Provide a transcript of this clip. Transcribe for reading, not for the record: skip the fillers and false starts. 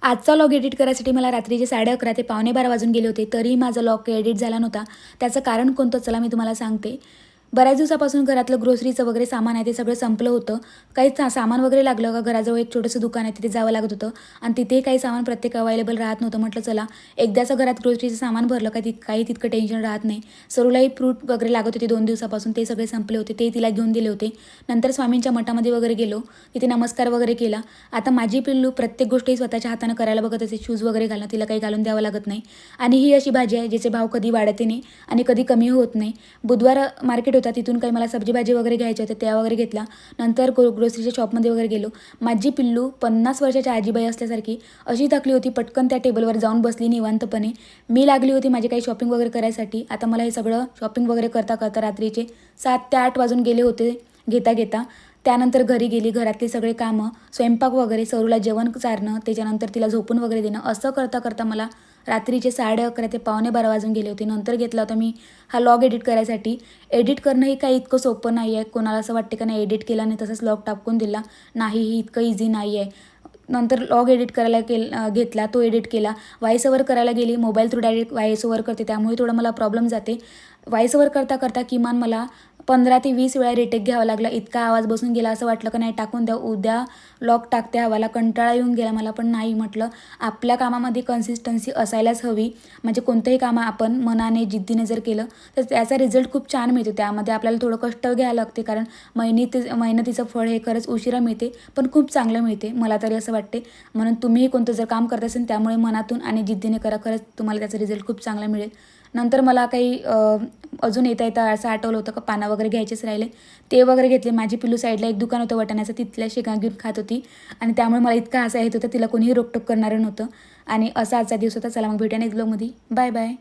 आजचा log edit करायसाठी मला रात्रीचे 11:30 ते पावणे 12 वाजून गेले होते, तरीही माझा लॉग एडिट झाला नव्हता. त्याचं कारण कोणतं चला मी तुम्हाला सांगते. बऱ्याच दिवसापासून घरातलं ग्रोसरीचं वगैरे सामान आहे ते सगळं संपलं होतं. काही सामान वगैरे लागलं का घराजवळ एक छोटंसं दुकान आहे तिथे जावं लागत होतं आणि तिथेही काही सामान प्रत्येक अवेलेबल राहत नव्हतं. म्हटलं चला एकदाचं घरात ग्रोसरीचं सामान भरलं का काही तितकं टेन्शन राहत नाही. सरूलाही फ्रूट वगैरे लागत होते 2 दिवसापासून, ते सगळे संपले होते, ते तिला घेऊन दिले होते. नंतर स्वामींच्या मठामध्ये वगैरे गेलो, तिथे नमस्कार वगैरे केला. आता माझी पिल्लू प्रत्येक गोष्टी स्वतःच्या हातानं करायला बघत असे, शूज वगैरे घालणं तिला काही घालून द्यावं लागत नाही. आणि ही अशी भाजी आहे जिचे भाव कधी वाढते नाही आणि कधी कमी होत नाही. बुधवार मार्केट होता, तिथून काही मला सब्जी भाजी वगैरे घ्यायच्या होत्या, त्या वगैरे घेतला. नंतर ग्रोसरीच्या शॉपमध्ये वगैरे गेलो. माझी पिल्लू 50 वर्षाच्या आजीबाई असल्यासारखी अशी थकली होती, पटकन त्या टेबलवर जाऊन बसली निवांतपणे. मी लागली होती माझी काही शॉपिंग वगैरे करायसाठी. आता मला हे सगळं शॉपिंग वगैरे करता करता रात्रीचे 7 ते 8 वाजून गेले होते घेता घेता. त्यानंतर घरी गेली, घरातली सगळे कामं, स्वयंपाक वगैरे, सरूला जेवण चारणं, त्याच्यानंतर तिला झोपून वगैरे देणं, असं करता करता मला रात्रीचे 11:30 ते पावणे 12 वाजून गेले होते. नंतर घेतला होता मी हा लॉग एडिट करायसाठी. एडिट करणं हे काही इतकं सोपं नाही आहे. कोणाला असं वाटते का नाही एडिट केला नाही तसंच लॉग टाकून दिला, नाही, ही इतकं इझी नाही आहे. नंतर लॉग एडिट करायला घेतला, तो एडिट केला. व्हॉईस ओव्हर करायला गेली, mobile through direct voice over करते, त्यामुळे थोडं मला प्रॉब्लेम जाते. व्हॉईस ओव्हर करता करता किमान मला 15 ते 20 वेळा रिटेक घ्यावा लागला. इतका आवाज बसून गेला, असं वाटलं का नाही टाकून द्या, उद्या लॉग टाकते हवाला. कंटाळा येऊन गेला मला, पण नाही, म्हटलं आपल्या कामामध्ये कन्सिस्टन्सी असायलाच हवी. म्हणजे कोणतंही काम आपण मनाने जिद्दीने जर केलं तर त्याचा रिझल्ट खूप छान मिळतो. त्यामध्ये आपल्याला थोडं कष्ट घ्यायला लागते, कारण मेहनतीचं फळ हे खरंच उशिरा मिळते, पण खूप चांगलं मिळते, मला तरी असं वाटते. म्हणून तुम्हीही कोणतं जर काम करत असेल त्यामुळे मनातून आणि जिद्दीने करा, खरंच तुम्हाला त्याचा रिझल्ट खूप चांगला मिळेल. नंतर मला काही अजून येता असं आठवलं होतं का पानं वगैरे घ्यायचेच राहिले, ते वगैरे घेतले. माझी पिल्लू साईडला एक दुकान होतं वाटाण्याचं, तिथल्या शेंगा घेऊन खात होती आणि त्यामुळे मला इतका हसा येत होता, तिला कोणीही रोकटोक करणारं नव्हतं. आणि असा आजचा दिवस होता. चला मग भेटूया नेक्स्ट ब्लॉगमध्ये. Bye bye.